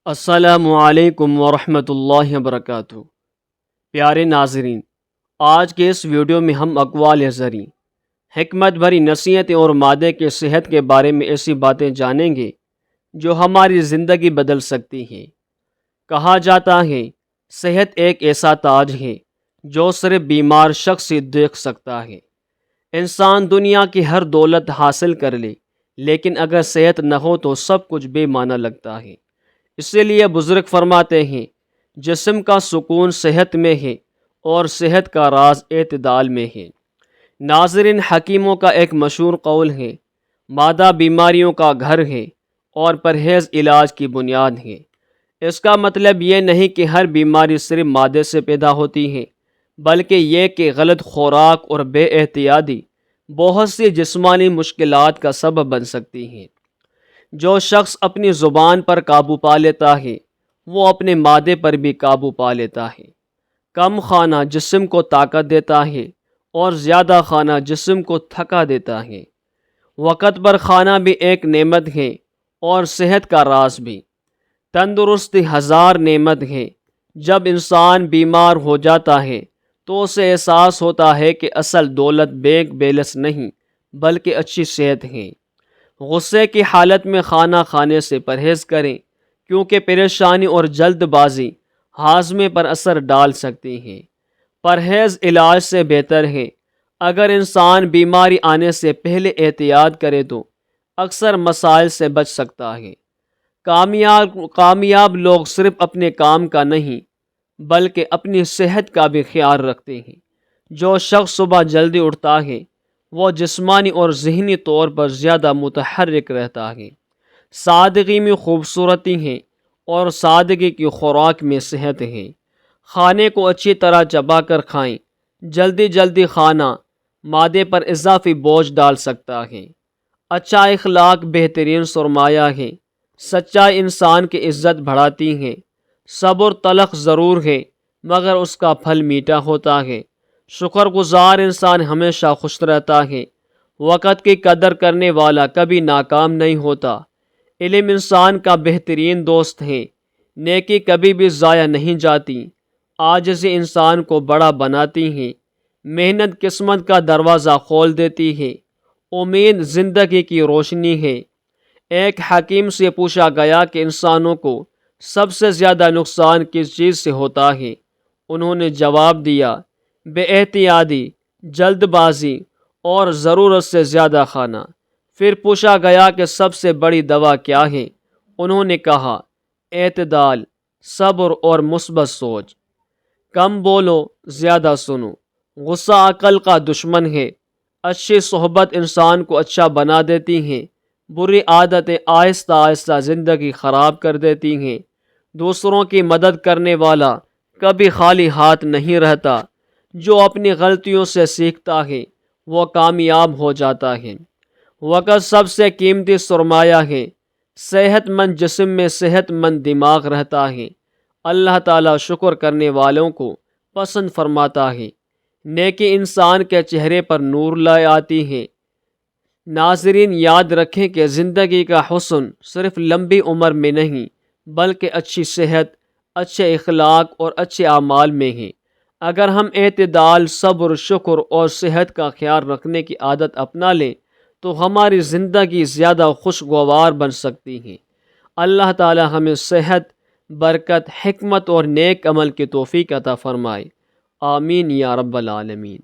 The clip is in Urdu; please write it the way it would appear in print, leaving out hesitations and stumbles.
السلام علیکم ورحمۃ اللہ وبرکاتہ۔ پیارے ناظرین، آج کے اس ویڈیو میں ہم اقوال زرعی، حکمت بھری نصیحتیں اور مادے کے صحت کے بارے میں ایسی باتیں جانیں گے جو ہماری زندگی بدل سکتی ہیں۔ کہا جاتا ہے صحت ایک ایسا تاج ہے جو صرف بیمار شخص ہی دیکھ سکتا ہے۔ انسان دنیا کی ہر دولت حاصل کر لے، لیکن اگر صحت نہ ہو تو سب کچھ بے معنی لگتا ہے۔ اسی لیے بزرگ فرماتے ہیں جسم کا سکون صحت میں ہے اور صحت کا راز اعتدال میں ہے۔ ناظرین، حکیموں کا ایک مشہور قول ہے، مادہ بیماریوں کا گھر ہے اور پرہیز علاج کی بنیاد ہے۔ اس کا مطلب یہ نہیں کہ ہر بیماری صرف مادے سے پیدا ہوتی ہے، بلکہ یہ کہ غلط خوراک اور بے احتیاطی بہت سی جسمانی مشکلات کا سبب بن سکتی ہیں۔ جو شخص اپنی زبان پر قابو پا لیتا ہے وہ اپنے معدے پر بھی قابو پا لیتا ہے۔ کم کھانا جسم کو طاقت دیتا ہے اور زیادہ کھانا جسم کو تھکا دیتا ہے۔ وقت پر کھانا بھی ایک نعمت ہے اور صحت کا راز بھی۔ تندرستی ہزار نعمت ہے۔ جب انسان بیمار ہو جاتا ہے تو اسے احساس ہوتا ہے کہ اصل دولت بینک بیلنس نہیں بلکہ اچھی صحت ہے۔ غصے کی حالت میں کھانا کھانے سے پرہیز کریں، کیونکہ پریشانی اور جلد بازی ہاضمے پر اثر ڈال سکتی ہیں۔ پرہیز علاج سے بہتر ہے۔ اگر انسان بیماری آنے سے پہلے احتیاط کرے تو اکثر مسائل سے بچ سکتا ہے۔ کامیاب لوگ صرف اپنے کام کا نہیں بلکہ اپنی صحت کا بھی خیال رکھتے ہیں۔ جو شخص صبح جلدی اٹھتا ہے وہ جسمانی اور ذہنی طور پر زیادہ متحرک رہتا ہے۔ سادگی میں خوبصورتی ہے اور سادگی کی خوراک میں صحت ہے۔ کھانے کو اچھی طرح چبا کر کھائیں۔ جلدی کھانا معدے پر اضافی بوجھ ڈال سکتا ہے۔ اچھا اخلاق بہترین سرمایہ ہے۔ سچائی انسان کی عزت بڑھاتی ہے۔ صبر تلخ ضرور ہے مگر اس کا پھل میٹھا ہوتا ہے۔ شکر گزار انسان ہمیشہ خوش رہتا ہے۔ وقت کی قدر کرنے والا کبھی ناکام نہیں ہوتا۔ علم انسان کا بہترین دوست ہے۔ نیکی کبھی بھی ضائع نہیں جاتی۔ عاجزی انسان کو بڑا بناتی ہے۔ محنت قسمت کا دروازہ کھول دیتی ہے۔ امید زندگی کی روشنی ہے۔ ایک حکیم سے پوچھا گیا کہ انسانوں کو سب سے زیادہ نقصان کس چیز سے ہوتا ہے؟ انہوں نے جواب دیا، بے احتیاطی، جلد بازی اور ضرورت سے زیادہ کھانا۔ پھر پوچھا گیا کہ سب سے بڑی دوا کیا ہے؟ انہوں نے کہا، اعتدال، صبر اور مثبت سوچ۔ کم بولو، زیادہ سنو۔ غصہ عقل کا دشمن ہے۔ اچھی صحبت انسان کو اچھا بنا دیتی ہیں۔ بری عادتیں آہستہ آہستہ زندگی خراب کر دیتی ہیں۔ دوسروں کی مدد کرنے والا کبھی خالی ہاتھ نہیں رہتا۔ جو اپنی غلطیوں سے سیکھتا ہے وہ کامیاب ہو جاتا ہے۔ وقت سب سے قیمتی سرمایہ ہے۔ صحت مند جسم میں صحت مند دماغ رہتا ہے۔ اللہ تعالیٰ شکر کرنے والوں کو پسند فرماتا ہے۔ نیکی انسان کے چہرے پر نور لائے آتی ہے۔ ناظرین، یاد رکھیں کہ زندگی کا حسن صرف لمبی عمر میں نہیں بلکہ اچھی صحت، اچھے اخلاق اور اچھے اعمال میں ہے۔ اگر ہم اعتدال، صبر، شکر اور صحت کا خیال رکھنے کی عادت اپنا لیں تو ہماری زندگی زیادہ خوشگوار بن سکتی ہے۔ اللہ تعالی ہمیں صحت، برکت، حکمت اور نیک عمل کی توفیق عطا فرمائے۔ آمین یا رب العالمین۔